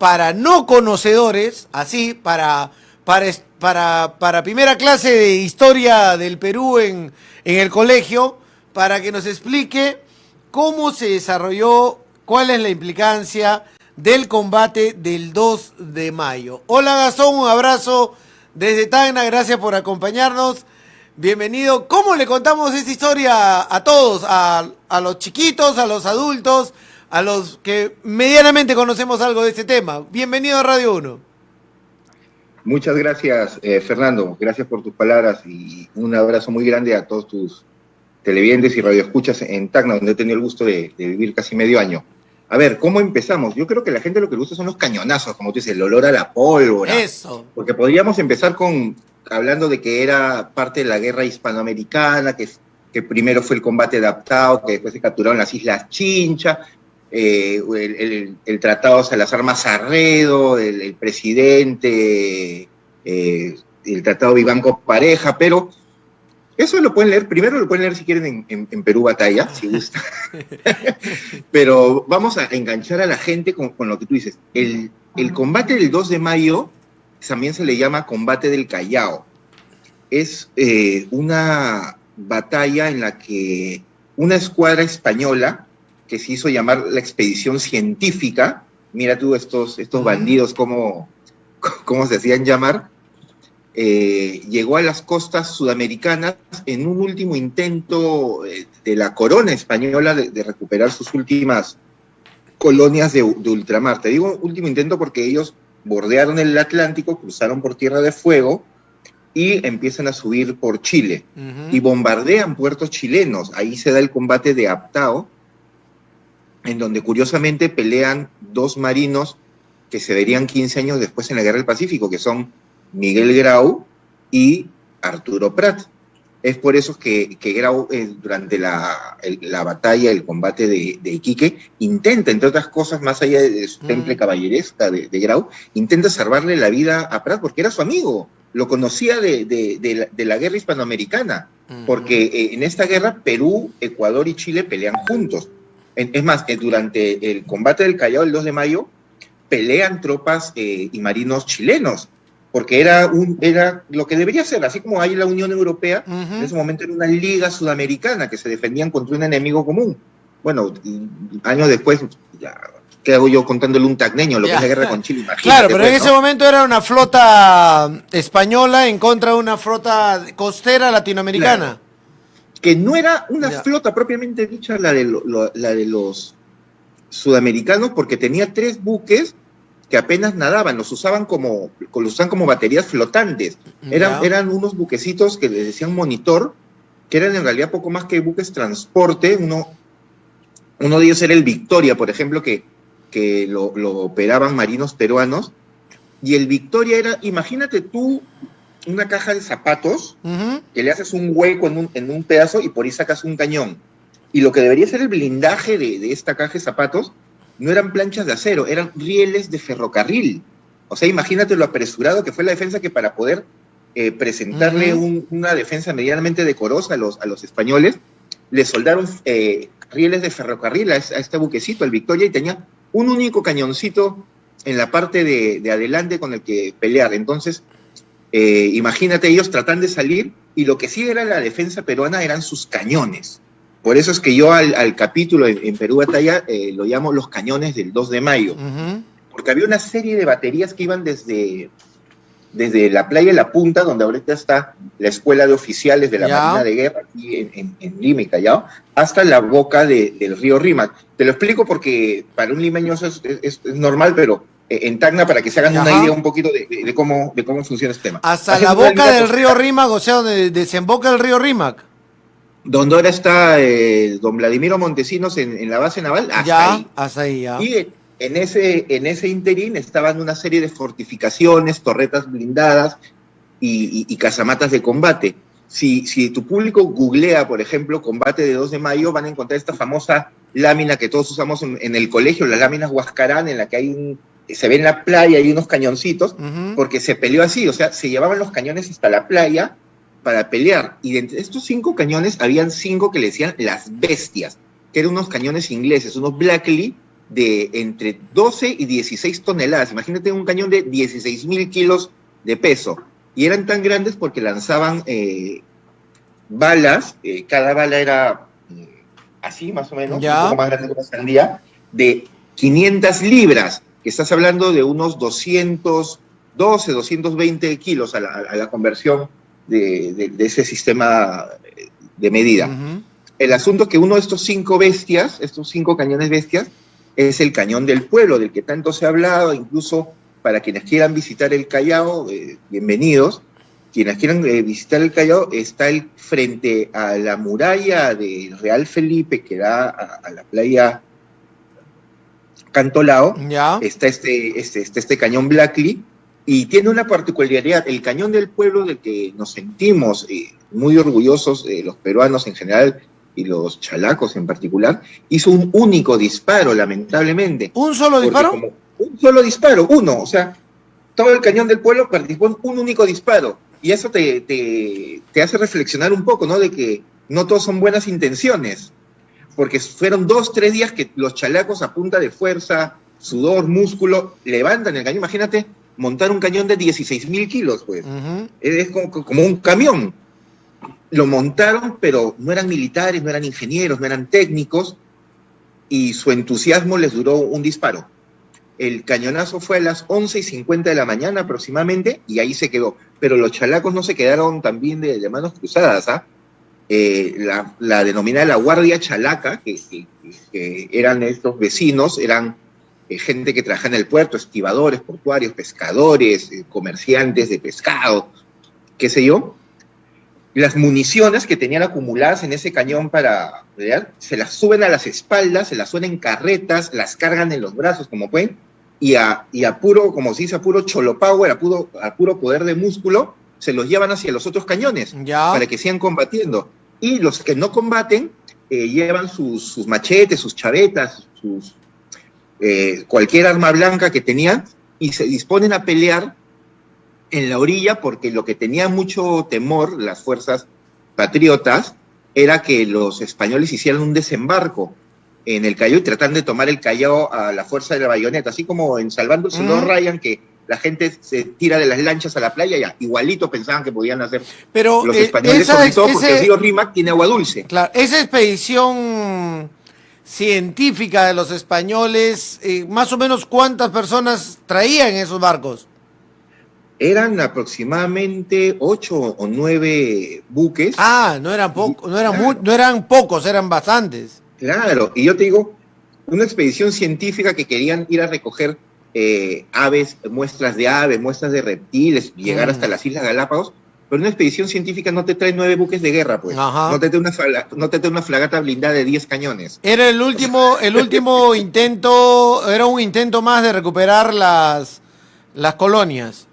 para no conocedores, así, para primera clase de historia del Perú en el colegio, para que nos explique cómo se desarrolló, cuál es la implicancia del combate del 2 de mayo. Hola Gastón, un abrazo desde Tacna, gracias por acompañarnos. Bienvenido. ¿Cómo le contamos esta historia a todos? A los chiquitos, a los adultos, a los que medianamente conocemos algo de este tema. Bienvenido a Radio 1. Muchas gracias, Fernando. Gracias por tus palabras y un abrazo muy grande a todos tus televidentes y radioescuchas en Tacna, donde he tenido el gusto de vivir casi medio año. A ver, ¿cómo empezamos? Yo creo que a la gente lo que le gusta son los cañonazos, como tú dices, el olor a la pólvora. Eso. Porque podríamos empezar hablando de que era parte de la guerra hispanoamericana, que primero fue el combate de Aptao, que después se capturaron las Islas Chincha, el tratado Salazar Mazarredo, el presidente, el tratado Vivanco Pareja, pero eso lo pueden leer, primero lo pueden leer si quieren en Perú Batalla, si gusta. Pero vamos a enganchar a la gente con lo que tú dices. El combate del 2 de mayo también se le llama combate del Callao. Es una batalla en la que una escuadra española, que se hizo llamar la Expedición Científica, mira tú estos bandidos cómo se hacían llamar, llegó a las costas sudamericanas en un último intento de la corona española de recuperar sus últimas colonias de ultramar. Te digo último intento porque ellos bordearon el Atlántico, cruzaron por Tierra de Fuego y empiezan a subir por Chile. Y bombardean puertos chilenos. Ahí se da el combate de Aptao, en donde curiosamente pelean dos marinos que se verían 15 años después en la Guerra del Pacífico, que son Miguel Grau y Arturo Prat. Es por eso que Grau, durante la batalla, el combate de Iquique, intenta, entre otras cosas, más allá de su temple caballeresca de Grau, intenta salvarle la vida a Prat porque era su amigo, lo conocía de la guerra hispanoamericana, porque en esta guerra Perú, Ecuador y Chile pelean juntos. Es más, durante el combate del Callao el 2 de mayo, pelean tropas y marinos chilenos, porque era lo que debería ser, así como hay la Unión Europea, en ese momento era una liga sudamericana que se defendían contra un enemigo común. Bueno, años después, ya, ¿qué hago yo contándole un tacneño lo que es la guerra con Chile? Imagínate, claro, pero pues, en ese momento era una flota española en contra de una flota costera latinoamericana. Claro. Que no era una flota propiamente dicha la de los sudamericanos, porque tenía 3 buques que apenas nadaban, los usaban como baterías flotantes. Eran unos buquecitos que les decían monitor, que eran en realidad poco más que buques transporte. Uno de ellos era el Victoria, por ejemplo, que lo operaban marinos peruanos, y el Victoria era, imagínate tú, una caja de zapatos, que le haces un hueco en un pedazo y por ahí sacas un cañón. Y lo que debería ser el blindaje de esta caja de zapatos no eran planchas de acero, eran rieles de ferrocarril. O sea, imagínate lo apresurado que fue la defensa, que para poder presentarle una defensa medianamente decorosa a los españoles, le soldaron rieles de ferrocarril a este buquecito, el Victoria, y tenía un único cañoncito en la parte de adelante con el que pelear. Entonces, imagínate, ellos tratan de salir, y lo que sí era la defensa peruana eran sus cañones. Por eso es que yo al capítulo en Perú Batalla lo llamo los cañones del 2 de mayo. Porque había una serie de baterías que iban desde la playa de La Punta, donde ahorita está la escuela de oficiales de la Marina de Guerra, aquí en Lima y Callao, hasta la boca del río Rímac. Te lo explico porque para un limeño eso es normal, pero en Tacna, para que se hagan una idea un poquito de cómo funciona este tema. Hasta la boca del río Rímac, o sea, donde desemboca el río Rímac. Donde ahora está don Vladimiro Montesinos en la base naval, hasta ahí. Y en ese interín estaban una serie de fortificaciones, torretas blindadas y casamatas de combate. Si tu público googlea, por ejemplo, combate de 2 de mayo, van a encontrar esta famosa lámina que todos usamos en el colegio, la lámina Huascarán, en la que se ve en la playa, hay unos cañoncitos, porque se peleó así, o sea, se llevaban los cañones hasta la playa para pelear, y de entre estos 5 cañones, habían 5 que le decían las bestias, que eran unos cañones ingleses, unos Blackley, de entre 12 y 16 toneladas. Imagínate un cañón de 16.000 kilos de peso. Y eran tan grandes porque lanzaban balas, cada bala era así más o menos, un poco más grande que una sandía, de 500 libras, que estás hablando de unos 212, 220 kilos a la conversión de ese sistema de medida. Uh-huh. El asunto es que uno de estos 5 bestias, estos 5 cañones bestias, es el Cañón del Pueblo, del que tanto se ha hablado, incluso para quienes quieran visitar el Callao, bienvenidos. Quienes quieran visitar el Callao, está frente a la muralla de Real Felipe, que da a la playa Cantolao, está este cañón Blackley, y tiene una particularidad. El Cañón del Pueblo, del que nos sentimos muy orgullosos, los peruanos en general, y los chalacos en particular, hizo un único disparo, lamentablemente. ¿Un solo disparo? Un solo disparo, uno. O sea, todo el Cañón del Pueblo participó en un único disparo. Y eso te hace reflexionar un poco, ¿no? De que no todos son buenas intenciones. Porque fueron 2-3 días que los chalacos, a punta de fuerza, sudor, músculo, levantan el cañón. Imagínate montar un cañón de 16.000 kilos, pues. Uh-huh. Es como un camión. Lo montaron, pero no eran militares, no eran ingenieros, no eran técnicos, y su entusiasmo les duró un disparo. El cañonazo fue a las 11:50 de la mañana aproximadamente, y ahí se quedó. Pero los chalacos no se quedaron también de manos cruzadas, ¿ah? La denominada la Guardia Chalaca, que eran estos vecinos, eran gente que trabajaba en el puerto, estibadores, portuarios, pescadores, comerciantes de pescado, qué sé yo. Las municiones que tenían acumuladas en ese cañón se las suben a las espaldas, se las suben en carretas, las cargan en los brazos como pueden, y a puro, como se dice, a puro cholo power, a puro poder de músculo, se los llevan hacia los otros cañones para que sigan combatiendo. Y los que no combaten llevan sus machetes, sus chavetas, cualquier arma blanca que tenían, y se disponen a pelear en la orilla, porque lo que tenía mucho temor las fuerzas patriotas era que los españoles hicieran un desembarco en el Callao y tratan de tomar el Callao a la fuerza de la bayoneta, así como en Salvando el Soldado Ryan, que la gente se tira de las lanchas a la playa, ya igualito pensaban que podían hacer. Pero los españoles, sobre todo porque el río Rímac tiene agua dulce. Claro, esa expedición científica de los españoles, más o menos ¿cuántas personas traían esos barcos? Eran aproximadamente 8 o 9 buques. No eran pocos, no eran pocos, eran bastantes. Claro, y yo te digo, una expedición científica que querían ir a recoger aves, muestras de aves, muestras de reptiles, llegar hasta las Islas Galápagos, pero una expedición científica no te trae 9 buques de guerra, pues. Ajá. No te trae una fragata blindada de 10 cañones. Era el último intento, era un intento más de recuperar las colonias.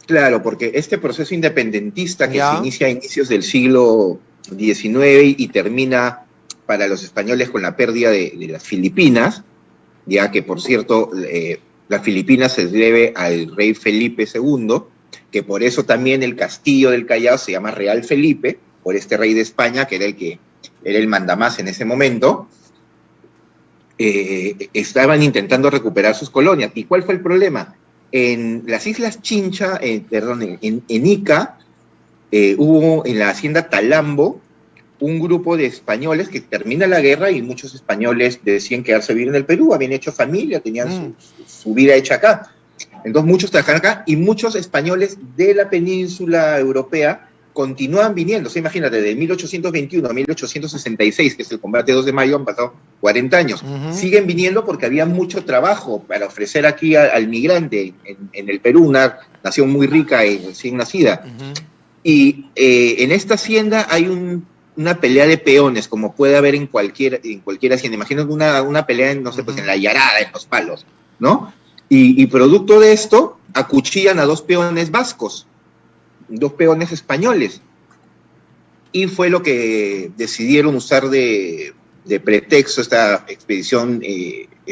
Claro, porque este proceso independentista que se inicia a inicios del siglo XIX y termina para los españoles con la pérdida de las Filipinas, ya que, por cierto, las Filipinas se debe al rey Felipe II, que por eso también el castillo del Callao se llama Real Felipe, por este rey de España, que era el mandamás en ese momento. Estaban intentando recuperar sus colonias. ¿Y cuál fue el problema? En las Islas Chincha, en Ica, hubo en la hacienda Talambo un grupo de españoles que termina la guerra y muchos españoles decían quedarse a vivir en el Perú, habían hecho familia, tenían su vida hecha acá. Entonces muchos trabajaban acá y muchos españoles de la península europea continúan viniendo. O sea, imagínate, de 1821 a 1866, que es el combate 2 de mayo, han pasado 40 años. Siguen viniendo porque había mucho trabajo para ofrecer aquí al migrante en el Perú, una nación muy rica y recién nacida. Y en esta hacienda hay una pelea de peones, como puede haber en cualquier hacienda. Imagínate una pelea en, no sé, pues en la yarada, en los palos, ¿no? Y producto de esto, acuchillan a 2 peones vascos, 2 peones españoles. Y fue lo que decidieron usar de pretexto esta expedición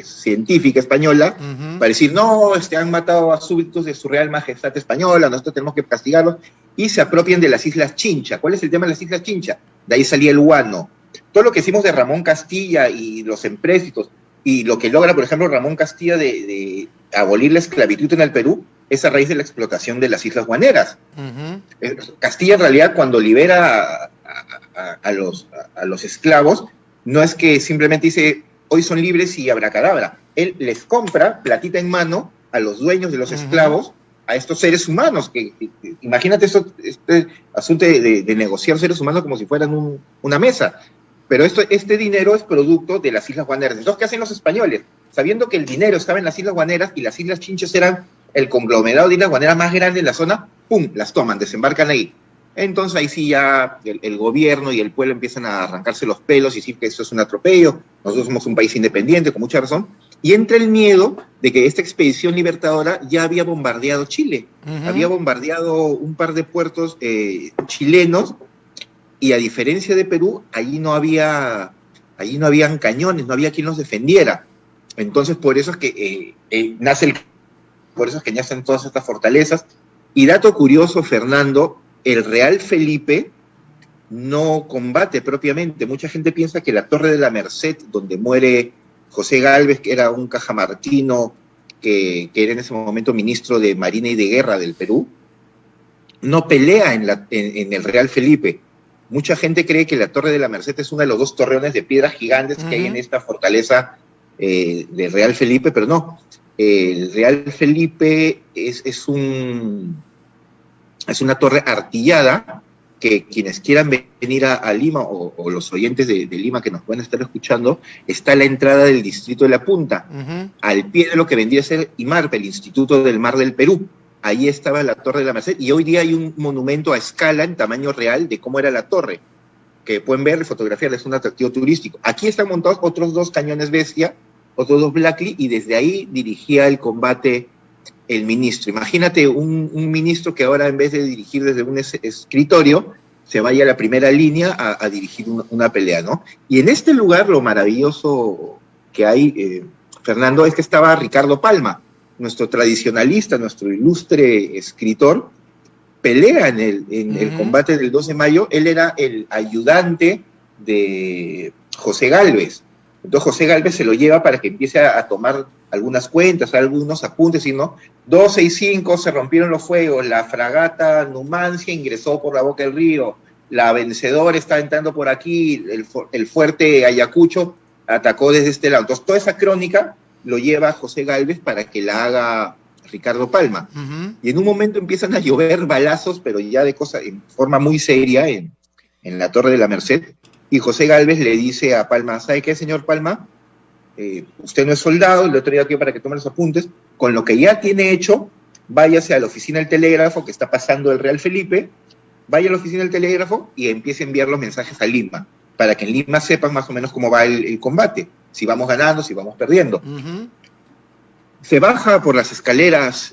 científica española, para decir, no, han matado a súbditos de su Real Majestad Española, nosotros tenemos que castigarlos, y se apropian de las Islas Chincha. ¿Cuál es el tema de las Islas Chincha? De ahí salía el guano. Todo lo que hicimos de Ramón Castilla y los empréstitos, Y lo que logra, por ejemplo, Ramón Castilla de abolir la esclavitud en el Perú es a raíz de la explotación de las Islas Guaneras. Castilla, en realidad, cuando libera a los esclavos, no es que simplemente dice, hoy son libres y abracadabra. Él les compra, platita en mano, a los dueños de los esclavos, a estos seres humanos, que imagínate este asunto de negociar seres humanos como si fueran una mesa. Pero este dinero es producto de las Islas Guaneras. Entonces, ¿qué hacen los españoles? Sabiendo que el dinero estaba en las Islas Guaneras y las Islas Chinches eran el conglomerado de Islas Guaneras más grande en la zona, ¡pum!, las toman, desembarcan ahí. Entonces ahí sí ya el gobierno y el pueblo empiezan a arrancarse los pelos y decir que eso es un atropello, nosotros somos un país independiente, con mucha razón, y entra el miedo de que esta expedición libertadora ya había bombardeado Chile, había bombardeado un par de puertos chilenos, y a diferencia de Perú, allí no habían cañones, no había quien los defendiera. Entonces por eso es que nacen todas estas fortalezas. Y dato curioso, Fernando, el Real Felipe no combate propiamente. Mucha gente piensa que la Torre de la Merced, donde muere José Gálvez, que era un cajamarquino que era en ese momento ministro de Marina y de Guerra del Perú, no pelea en el Real Felipe. Mucha gente cree que la Torre de la Merced es uno de los 2 torreones de piedras gigantes que hay en esta fortaleza del Real Felipe, pero no. El Real Felipe es una torre artillada que quienes quieran venir a Lima o los oyentes de Lima que nos pueden estar escuchando, está a la entrada del distrito de La Punta, al pie de lo que vendría a ser IMARPE, el Instituto del Mar del Perú. Ahí estaba la Torre de la Merced y hoy día hay un monumento a escala en tamaño real de cómo era la torre, que pueden ver y fotografiar, es un atractivo turístico. Aquí están montados otros 2 cañones Bestia, otros 2 Blackley, y desde ahí dirigía el combate el ministro. Imagínate un ministro que ahora, en vez de dirigir desde un escritorio, se vaya a la primera línea a dirigir una pelea, ¿no? Y en este lugar lo maravilloso que hay, Fernando, es que estaba Ricardo Palma, nuestro tradicionalista, nuestro ilustre escritor, pelea en el combate del 2 de mayo. Él era el ayudante de José Gálvez. Entonces José Gálvez se lo lleva para que empiece a tomar algunas cuentas, algunos apuntes, y no, 265 se rompieron los fuegos, la fragata Numancia ingresó por la boca del río, la Vencedora está entrando por aquí, el fuerte Ayacucho atacó desde este lado. Entonces toda esa crónica lo lleva José Gálvez para que la haga Ricardo Palma. Y en un momento empiezan a llover balazos, pero ya de cosas en forma muy seria en la Torre de la Merced, y José Gálvez le dice a Palma, ¿sabe qué, señor Palma? Usted no es soldado, le traigo aquí para que tome los apuntes, con lo que ya tiene hecho, váyase a la oficina del telégrafo que está pasando el Real Felipe, vaya a la oficina del telégrafo y empiece a enviar los mensajes a Lima, para que en Lima sepan más o menos cómo va el combate, si vamos ganando, si vamos perdiendo. Se baja por las escaleras,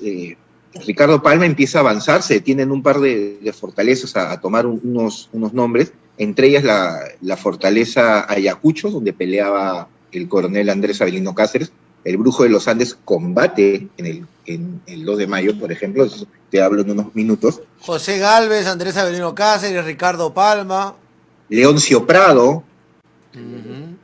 Ricardo Palma empieza a avanzar, se detienen un par de fortalezas a tomar unos nombres, entre ellas la fortaleza Ayacucho, donde peleaba el coronel Andrés Avelino Cáceres. El Brujo de los Andes combate en el 2 de mayo, por ejemplo, eso te hablo en unos minutos. José Gálvez, Andrés Avelino Cáceres, Ricardo Palma. Leoncio Prado,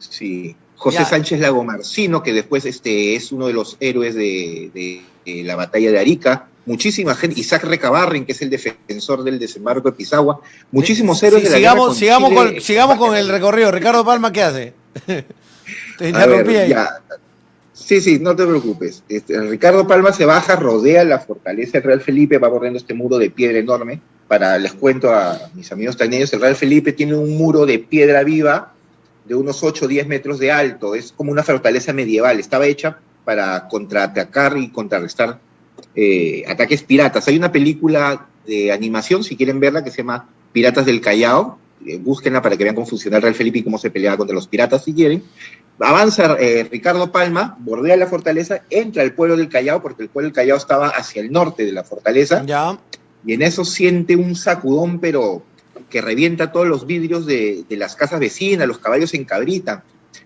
sí, José Sánchez Lagomarcino, que después es uno de los héroes de la batalla de Arica, muchísima gente, Isaac Recabarren, que es el defensor del desembarco de Pisagua, muchísimos héroes de la guerra sigamos con el recorrido. Ricardo Palma, ¿qué hace? Te interrumpí ahí. Sí, no te preocupes. Ricardo Palma se baja, rodea la fortaleza del Real Felipe, va borrando este muro de piedra enorme. Les cuento a mis amigos tañeños, el Real Felipe tiene un muro de piedra viva de unos 8 o 10 metros de alto, es como una fortaleza medieval, estaba hecha para contraatacar y contrarrestar ataques piratas. Hay una película de animación, si quieren verla, que se llama Piratas del Callao, búsquenla para que vean cómo funciona el Real Felipe y cómo se peleaba contra los piratas si quieren. Avanza Ricardo Palma, bordea la fortaleza, entra al pueblo del Callao, porque el pueblo del Callao estaba hacia el norte de la fortaleza, y en eso siente un sacudón, pero que revienta todos los vidrios de las casas vecinas, los caballos se encabritan.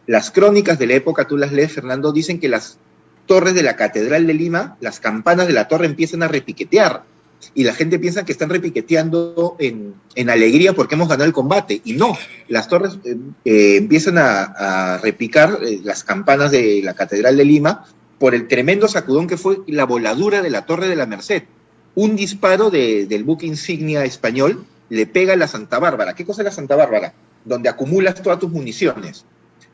Las crónicas de la época, tú las lees, Fernando, dicen que las torres de la Catedral de Lima, las campanas de la torre empiezan a repiquetear. O y la gente piensa que están repiqueteando en alegría porque hemos ganado el combate, y no, las torres empiezan a repicar las campanas de la Catedral de Lima por el tremendo sacudón que fue la voladura de la Torre de la Merced. Un disparo del buque insignia español le pega a la Santa Bárbara. ¿Qué cosa es la Santa Bárbara? Donde acumulas todas tus municiones.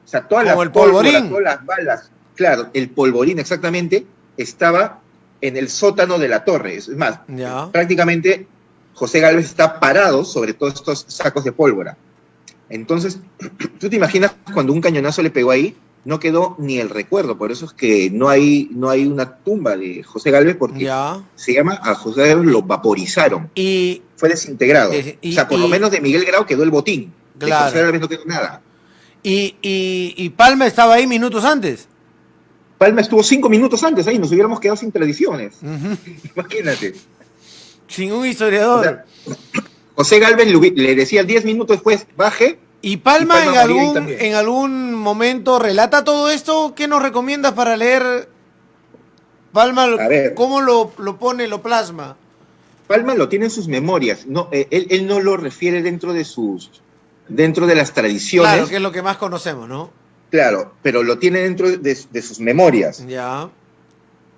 O sea, todas las el polvorín. todas las balas, claro, el polvorín exactamente, estaba en el sótano de la torre. Es más, prácticamente José Gálvez está parado sobre todos estos sacos de pólvora. Entonces, ¿tú te imaginas cuando un cañonazo le pegó ahí? No quedó ni el recuerdo, por eso es que no hay una tumba de José Gálvez, porque se llama, a José Gálvez lo vaporizaron, y fue desintegrado. O sea, por lo menos de Miguel Grau quedó el botín, claro. De José Gálvez no quedó nada. Y Palma estaba ahí minutos antes. Palma estuvo 5 minutos antes ahí, nos hubiéramos quedado sin tradiciones. Imagínate. Sin un historiador. O sea, José Gálvez le decía 10 minutos después, baje. ¿Y Palma en algún momento relata todo esto? ¿Qué nos recomiendas para leer? Palma, ¿cómo lo pone, lo plasma? Palma lo tiene en sus memorias. No, él no lo refiere dentro de las tradiciones. Claro, que es lo que más conocemos, ¿no? Claro, pero lo tiene dentro de sus memorias. Ya.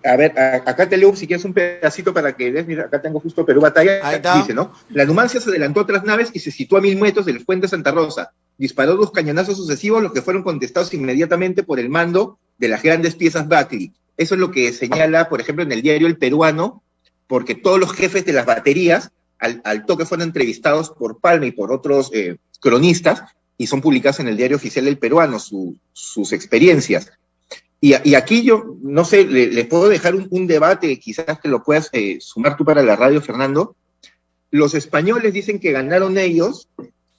A ver, acá te leo si quieres un pedacito para que veas. Mira, acá tengo justo Perú Batalla. Ahí está. Dice, ¿no? La Numancia se adelantó a otras naves y se situó a 1000 metros del Fuente Santa Rosa. Disparó 2 cañonazos sucesivos, los que fueron contestados inmediatamente por el mando de las grandes piezas Buckley. Eso es lo que señala, por ejemplo, en el diario El Peruano, porque todos los jefes de las baterías al toque fueron entrevistados por Palma y por otros cronistas, y son publicadas en el diario oficial El Peruano, sus experiencias. Y aquí yo, no sé, les puedo dejar un debate, quizás que lo puedas sumar tú para la radio, Fernando. Los españoles dicen que ganaron ellos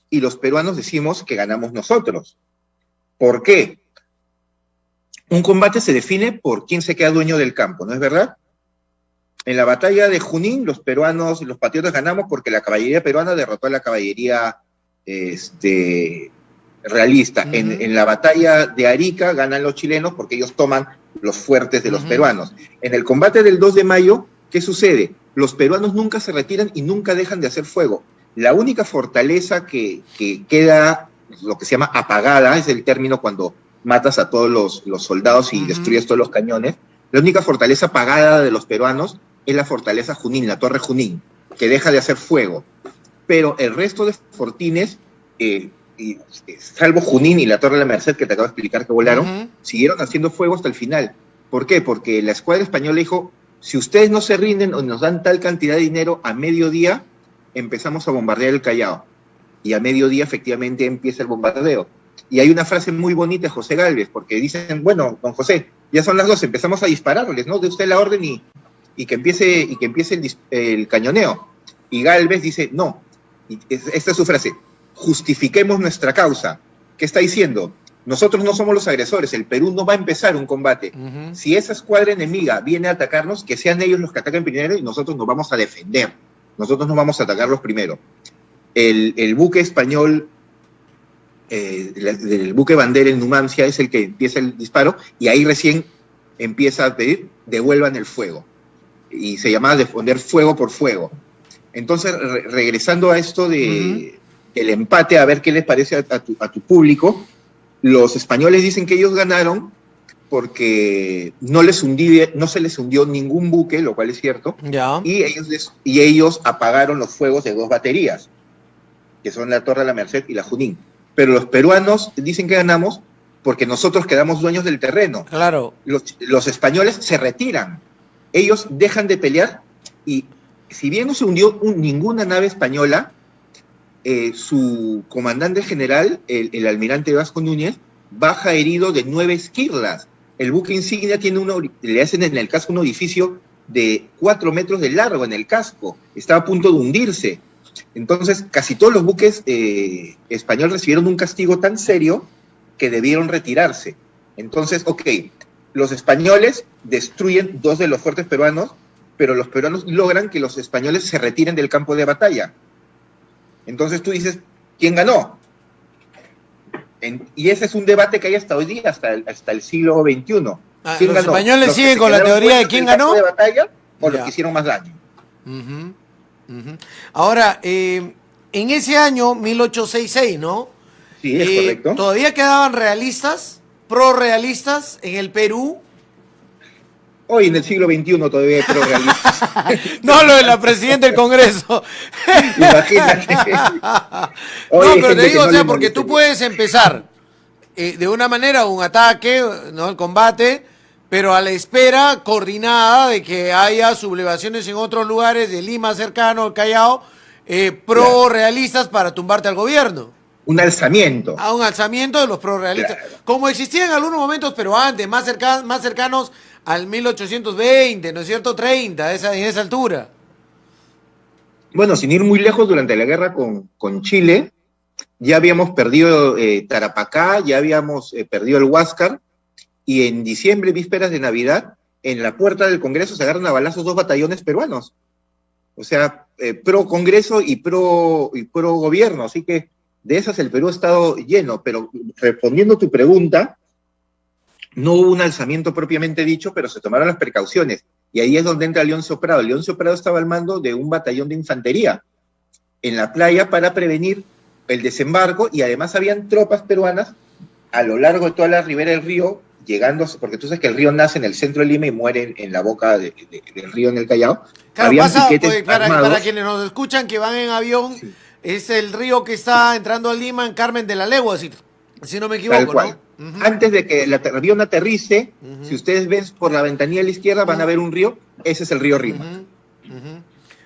y los peruanos decimos que ganamos nosotros. ¿Por qué? Un combate se define por quién se queda dueño del campo, ¿no es verdad? En la batalla de Junín, los peruanos y los patriotas ganamos porque la caballería peruana derrotó a la caballería realista. En la batalla de Arica ganan los chilenos porque ellos toman los fuertes de los peruanos. En el combate del 2 de mayo, ¿qué sucede? Los peruanos nunca se retiran y nunca dejan de hacer fuego. La única fortaleza que queda, lo que se llama apagada, es el término cuando matas a todos los soldados y destruyes todos los cañones. La única fortaleza apagada de los peruanos es la fortaleza Junín, la torre Junín, que deja de hacer fuego. Pero el resto de fortines, salvo Junín y la Torre de la Merced, que te acabo de explicar que volaron, siguieron haciendo fuego hasta el final. ¿Por qué? Porque la escuadra española dijo, si ustedes no se rinden o nos dan tal cantidad de dinero, a mediodía empezamos a bombardear el Callao. Y a mediodía efectivamente empieza el bombardeo. Y hay una frase muy bonita de José Gálvez, porque dicen, bueno, don José, ya son las 12, empezamos a dispararles, ¿no? De usted la orden y que empiece el cañoneo. Y Gálvez dice, no, y esta es su frase, justifiquemos nuestra causa. ¿Qué está diciendo? Nosotros no somos los agresores, el Perú no va a empezar un combate. Si esa escuadra enemiga viene a atacarnos, que sean ellos los que ataquen primero y nosotros nos vamos a defender. Nosotros no vamos a atacarlos primero. El buque español, el buque bandera en Numancia es el que empieza el disparo y ahí recién empieza a pedir, devuelvan el fuego. Y se llama defender fuego por fuego. Entonces, regresando a esto del empate, a ver qué les parece a tu público, los españoles dicen que ellos ganaron porque no se les hundió ningún buque, lo cual es cierto, y ellos apagaron los fuegos de 2 baterías, que son la Torre de la Merced y la Junín. Pero los peruanos dicen que ganamos porque nosotros quedamos dueños del terreno. Claro. Los españoles se retiran, ellos dejan de pelear y si bien no se hundió ninguna nave española, su comandante general, el almirante Vasco Núñez, baja herido de 9 esquirlas. El buque insignia le hacen en el casco un orificio de 4 metros de largo en el casco. Estaba a punto de hundirse. Entonces, casi todos los buques españoles recibieron un castigo tan serio que debieron retirarse. Entonces, los españoles destruyen 2 de los fuertes peruanos, pero los peruanos logran que los españoles se retiren del campo de batalla. Entonces tú dices, ¿quién ganó? Y ese es un debate que hay hasta hoy día, hasta el siglo XXI. ¿Quién ganó? ¿Los españoles siguen con la teoría de quién ganó? ¿De batalla o los que hicieron más daño? Ujú. Ahora, en ese año, 1866, ¿no? Sí, es correcto. ¿Todavía quedaban realistas, prorrealistas en el Perú? Hoy en el siglo XXI todavía hay prorrealistas. No lo de la presidenta del Congreso. Imagínate. Hoy No, hay pero te gente que digo, no o le sea, porque molesta. tú puedes empezar de una manera un ataque, ¿no? El combate, pero a la espera coordinada de que haya sublevaciones en otros lugares de Lima cercano, el Callao, Claro, pro-realistas para tumbarte al gobierno. un alzamiento. A un alzamiento de los pro-realistas. Claro. Como existía en algunos momentos, pero antes, más cercanos al 1820, ¿no es cierto? 30, en esa altura. Bueno, sin ir muy lejos, durante la guerra con Chile, ya habíamos perdido Tarapacá, ya habíamos perdido el Huáscar, y en diciembre, vísperas de Navidad, en la puerta del Congreso se agarran a balazos 2 batallones peruanos. O sea, pro Congreso y pro gobierno. Así que de esas el Perú ha estado lleno. Pero respondiendo a tu pregunta, no hubo un alzamiento propiamente dicho, pero se tomaron las precauciones. Y ahí es donde entra Leoncio Prado. Leoncio Prado estaba al mando de un batallón de infantería en la playa para prevenir el desembarco, y además habían tropas peruanas a lo largo de toda la ribera del río, llegando, porque tú sabes que el río nace en el centro de Lima y muere en la boca del río en el Callao. Claro, Habían pasa, piquetes pues, armados. para quienes nos escuchan que van en avión, Sí, es el río que está entrando a Lima en Carmen de la Legua, si no me tal equivoco, cual. ¿no? Ujú, Antes de que el avión aterrice, ujú, si ustedes ven por la ventanilla a la izquierda, van a ver un río. Ese es el río Rima. ujú, ujú.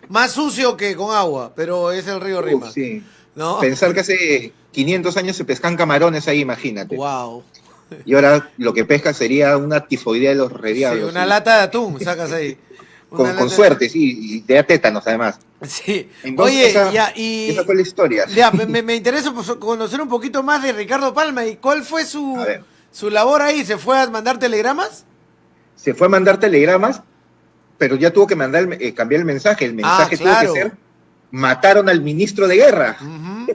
Más sucio que con agua, pero es el río Rima, Sí. ¿no? Pensar que hace 500 años se pescan camarones ahí, imagínate. Wow. Y ahora lo que pesca sería una tifoidea de los Sí, rediablos. una Sí. lata de atún sacas ahí. Una Con lata- suerte, sí, y de tétanos además. Sí. Entonces, Oye, ya, esa fue la historia. ya, me interesa pues, conocer un poquito más de Ricardo Palma. ¿Y cuál fue A ver, su labor ahí? ¿Se fue a mandar telegramas? se fue a mandar telegramas, pero ya tuvo que cambiar el mensaje. El Ah, mensaje tuvo que claro. ser: mataron al ministro de guerra. Ujú,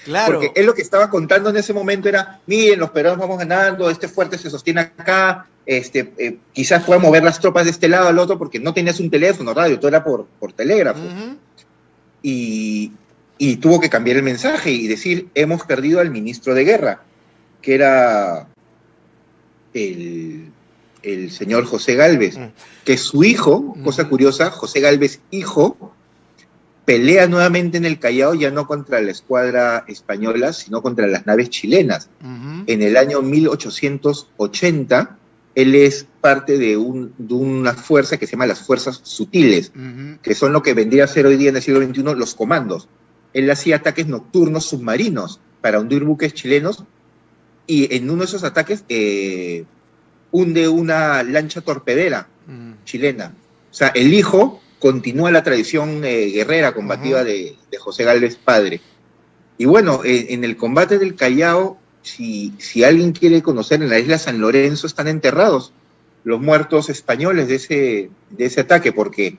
claro. Porque él lo que estaba contando en ese momento era: miren, los peruanos vamos ganando, este fuerte se sostiene acá, quizás pueda mover las tropas de este lado al otro, porque no tenías un teléfono, radio, todo era por telégrafo. Ujú. Y tuvo que cambiar el mensaje y decir: hemos perdido al ministro de guerra, que era el señor José Gálvez, que su hijo, cosa curiosa, José Gálvez hijo, pelea nuevamente en el Callao, ya no contra la escuadra española, sino contra las naves chilenas. Ujú. En el año 1880, él es parte de una fuerza que se llama las Fuerzas Sutiles, Ujú. que son lo que vendría a ser hoy día en el siglo XXI los comandos. Él hacía ataques nocturnos submarinos para hundir buques chilenos, y en uno de esos ataques hunde una lancha torpedera chilena. O sea, el hijo continúa la tradición guerrera, combativa de José Gálvez padre. Y bueno, en el combate del Callao, si alguien quiere conocer, en la isla San Lorenzo están enterrados los muertos españoles de ese ataque, porque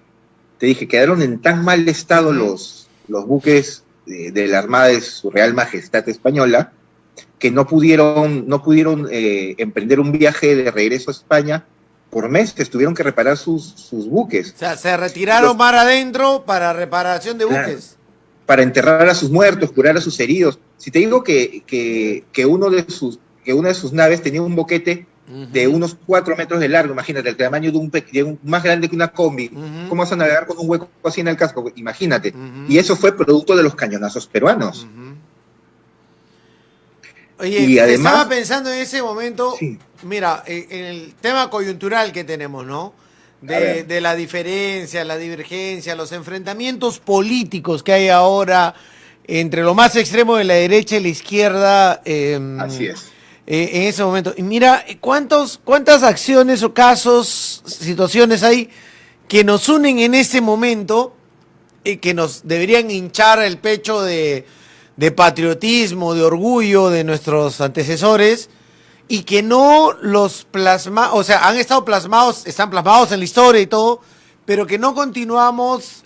te dije, quedaron en tan mal estado los buques de la Armada de Su Real Majestad Española, que no pudieron emprender un viaje de regreso a España por meses, tuvieron que reparar sus buques. O sea, se retiraron mar adentro para reparación de Claro. buques. Para enterrar a sus muertos, curar a sus heridos. Si te digo que una de sus naves tenía un boquete de unos 4 metros de largo, imagínate, el tamaño de un más grande que una combi. Ujú. ¿Cómo vas a navegar con un hueco así en el casco? Imagínate. Ujú. Y eso fue producto de los cañonazos peruanos. Ujú. Oye, Y además, estaba pensando en ese momento, sí. mira, en el tema coyuntural que tenemos, ¿no? A ver. De la diferencia, la divergencia, los enfrentamientos políticos que hay ahora entre lo más extremo de la derecha y la izquierda. Así es. En ese momento. Y mira, ¿cuántas acciones o casos, situaciones hay que nos unen en ese momento, que nos deberían hinchar el pecho de patriotismo, de orgullo de nuestros antecesores, y que no los o sea, están plasmados en la historia y todo, pero que no continuamos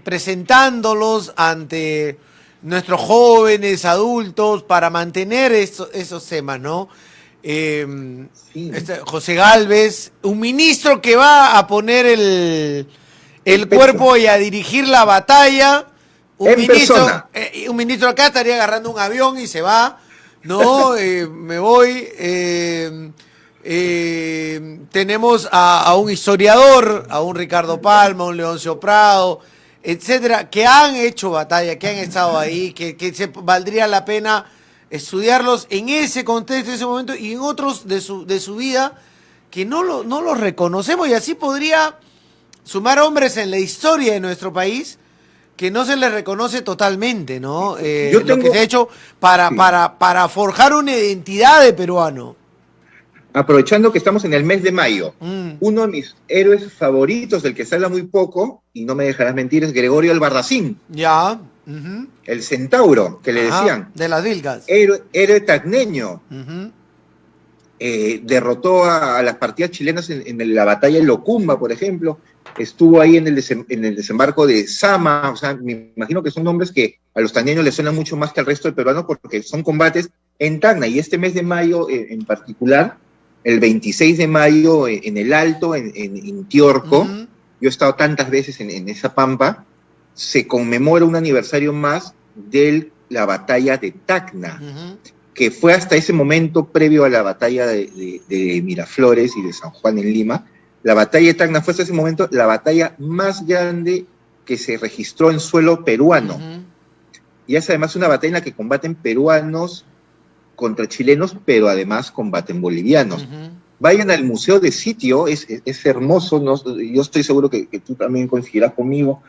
presentándolos ante nuestros jóvenes, adultos, para mantener esos temas, ¿no? Sí. José Gálvez, un ministro que va a poner el pecho. cuerpo y a dirigir la batalla. En persona. Un ministro acá estaría agarrando un avión y se va, ¿no? Me voy. Tenemos a un historiador, a un Ricardo Palma, un Leoncio Prado, etcétera, que han hecho batalla, que han estado ahí, que valdría la pena estudiarlos en ese contexto, en ese momento, y en otros de su vida que no los reconocemos, y así podría sumar hombres en la historia de nuestro país que no se les reconoce totalmente, ¿no? Lo que se ha hecho para forjar una identidad de peruano. Aprovechando que estamos en el mes de mayo, uno de mis héroes favoritos, del que se habla muy poco, y no me dejarás mentir, es Gregorio Albarracín. Ya. El centauro, que le decían. De las Vilcas. Héroe tacneño. Derrotó a las partidas chilenas en la batalla de Locumba, por ejemplo. Estuvo ahí en el desembarco de Sama. O sea, me imagino que son nombres que a los tacneños les suenan mucho más que al resto de peruanos, porque son combates en Tacna. Y este mes de mayo en particular, el 26 de mayo en el Alto, en Tiorco, yo he estado tantas veces en esa pampa, se conmemora un aniversario más de la batalla de Tacna, que fue hasta ese momento previo a la batalla de Miraflores y de San Juan en Lima. La batalla de Tacna fue hasta ese momento la batalla más grande que se registró en suelo peruano. Y es además una batalla en la que combaten peruanos contra chilenos, pero además combaten bolivianos. Vayan al Museo de Sitio, es hermoso, ¿no? Yo estoy seguro que tú también coincidirás conmigo,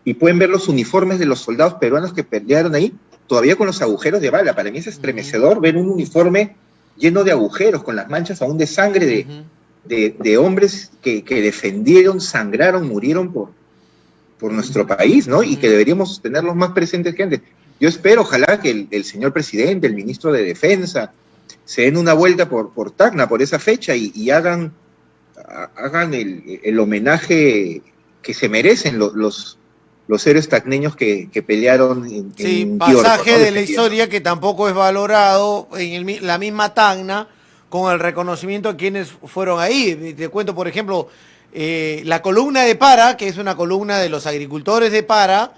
y pueden ver los uniformes de los soldados peruanos que pelearon ahí, todavía con los agujeros de bala. Para mí es estremecedor ver un uniforme lleno de agujeros, con las manchas aún de sangre de hombres que defendieron, sangraron, murieron por nuestro país, ¿no? Y que deberíamos tenerlos más presentes que antes. Yo espero, ojalá, que el señor presidente, el ministro de Defensa, se den una vuelta por Tacna, por esa fecha, y hagan el homenaje que se merecen los héroes tacneños que pelearon en pasaje Tiorco, ¿no? de la historia que tampoco es valorado en la misma Tacna, con el reconocimiento a quienes fueron ahí. Te cuento, por ejemplo, la columna de Para, que es una columna de los agricultores de Para,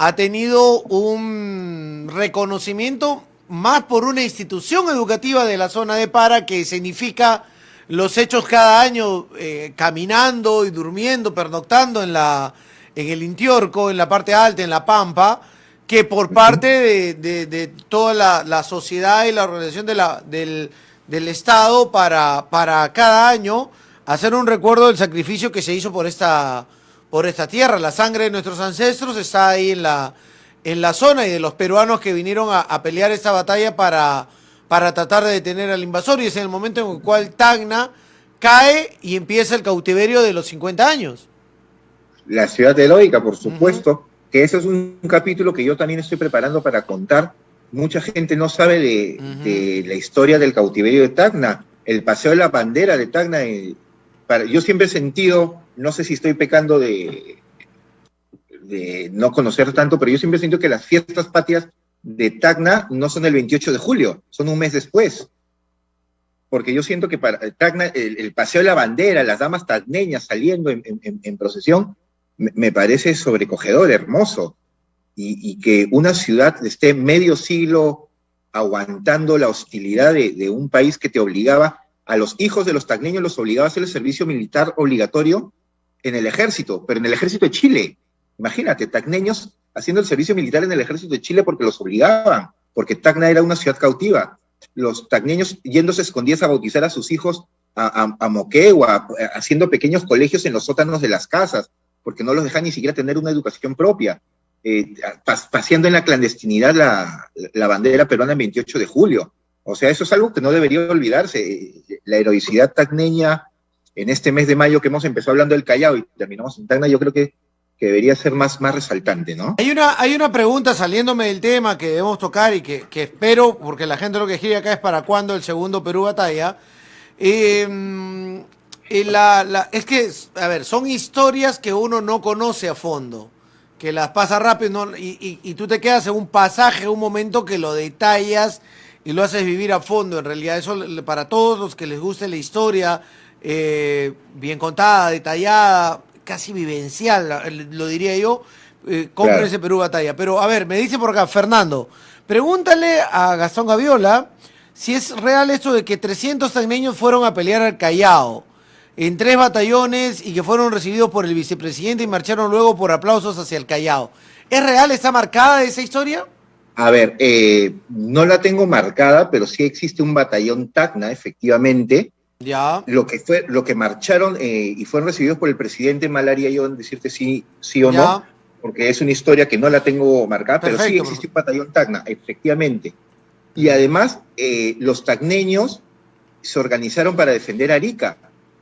ha tenido un reconocimiento más por una institución educativa de la zona de Para, que significa los hechos cada año, caminando y durmiendo, pernoctando en el Intiorco, en la parte alta, en la Pampa, que por parte de toda la sociedad y la organización del Estado para cada año hacer un recuerdo del sacrificio que se hizo por esta tierra. La sangre de nuestros ancestros está ahí en la zona, y de los peruanos que vinieron a pelear esta batalla para tratar de detener al invasor, y es en el momento en el cual Tacna cae y empieza el cautiverio de los 50 años. La ciudad heroica, por supuesto, que ese es un capítulo que yo también estoy preparando para contar. Mucha gente no sabe de la historia del cautiverio de Tacna, el paseo de la bandera de Tacna. Yo siempre he sentido, no sé si estoy pecando de no conocer tanto, pero yo siempre he sentido que las fiestas patrias de Tacna no son el 28 de julio, son un mes después. Porque yo siento que para Tacna, el paseo de la bandera, las damas tacneñas saliendo en procesión, me parece sobrecogedor, hermoso. Y que una ciudad esté medio siglo aguantando la hostilidad de un país que te obligaba, a los hijos de los tacneños los obligaba a hacer el servicio militar obligatorio en el ejército, pero en el ejército de Chile. Imagínate, tacneños haciendo el servicio militar en el ejército de Chile porque los obligaban, porque Tacna era una ciudad cautiva. Los tacneños yéndose escondidas a bautizar a sus hijos a Moquegua, haciendo pequeños colegios en los sótanos de las casas, porque no los dejan ni siquiera tener una educación propia, paseando en la clandestinidad la bandera peruana el 28 de julio. O sea, eso es algo que no debería olvidarse. La heroicidad tacneña en este mes de mayo, que hemos empezado hablando del Callao y terminamos en Tacna, yo creo que debería ser más resaltante, ¿no? Hay una pregunta saliéndome del tema que debemos tocar y que espero, porque la gente lo que escribe acá es para cuándo el segundo Perú Batalla. Es que, a ver, son historias que uno no conoce a fondo, que las pasa rápido, ¿no? Y tú te quedas en un pasaje, un momento que lo detallas y lo haces vivir a fondo. En realidad, eso para todos los que les guste la historia, bien contada, detallada, casi vivencial, lo diría yo. Cómprense Claro. Perú Batalla. Pero a ver, me dice por acá, Fernando, pregúntale a Gastón Gaviola si es real esto de que 300 tacneños fueron a pelear al Callao en 3 batallones y que fueron recibidos por el vicepresidente y marcharon luego por aplausos hacia el Callao. ¿Es real? ¿Está marcada esa historia? A ver, no la tengo marcada, pero sí existe un batallón Tacna, efectivamente. Ya, Lo que marcharon y fueron recibidos por el presidente, mal haría yo en decirte sí o no, ya. porque es una historia que no la tengo marcada, pero sí Perfecto, existe un batallón Tacna, efectivamente. Y además, los tacneños se organizaron para defender Arica.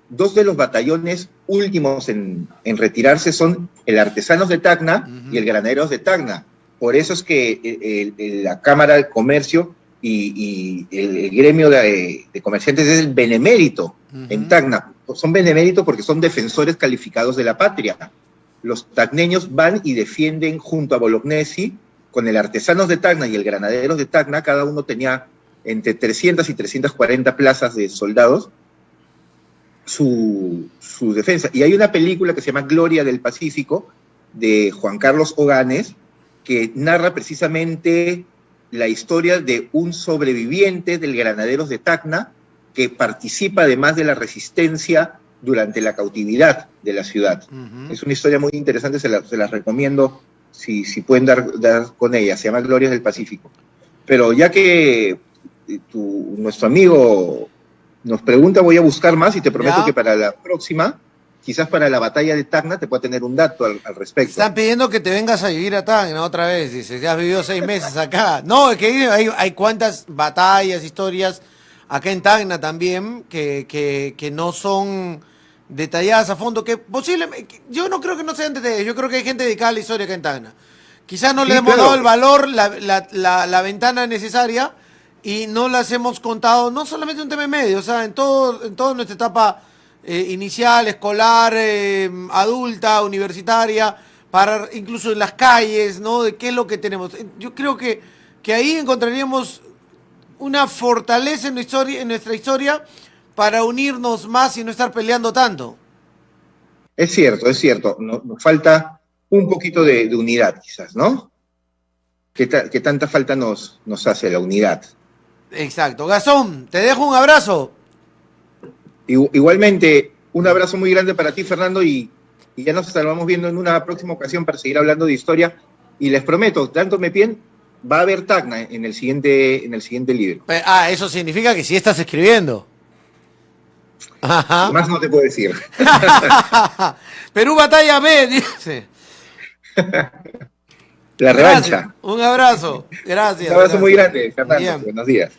Dos de los batallones últimos en retirarse son el Artesanos de Tacna y el Granaderos de Tacna. Por eso es que la Cámara de Comercio y el gremio de comerciantes es el benemérito en Tacna. Son beneméritos porque son defensores calificados de la patria. Los tacneños van y defienden junto a Bolognesi, con el Artesanos de Tacna y el Granaderos de Tacna, cada uno tenía entre 300 y 340 plazas de soldados, su defensa. Y hay una película que se llama Gloria del Pacífico, de Juan Carlos Oganes, que narra precisamente la historia de un sobreviviente del Granaderos de Tacna que participa además de la resistencia durante la cautividad de la ciudad. Es una historia muy interesante, se las recomiendo si pueden dar con ella, se llama Glorias del Pacífico. Pero ya que nuestro amigo nos pregunta, voy a buscar más y te prometo que para la próxima, quizás para la batalla de Tacna, te pueda tener un dato al respecto. Están pidiendo que te vengas a vivir a Tacna otra vez, dices, ya has vivido 6 meses acá. No, es que hay cuantas batallas, historias acá en Tacna también que no son detalladas a fondo, que posiblemente, yo no creo que no sean detalladas, yo creo que hay gente dedicada a la historia acá en Tacna. Quizás no le hemos dado el valor, la ventana necesaria y no las hemos contado, no solamente un tema en medio, o sea, en toda nuestra etapa inicial, escolar, adulta, universitaria, para incluso en las calles, ¿no? De qué es lo que tenemos. Yo creo que ahí encontraríamos una fortaleza en nuestra historia para unirnos más y no estar peleando tanto. Es cierto. Nos falta un poquito de unidad, quizás, ¿no? ¿Qué tanta falta nos hace la unidad? Exacto. Gastón, te dejo un abrazo. Igualmente, un abrazo muy grande para ti, Fernando, y ya nos estaremos viendo en una próxima ocasión para seguir hablando de historia. Y les prometo, dándome pie, va a haber Tacna en el siguiente libro. Eso significa que sí estás escribiendo. Ajá. Más no te puedo decir. Perú Batalla B, dice. La revancha. Un abrazo. Gracias. Un abrazo muy grande, Fernando. Buenos días.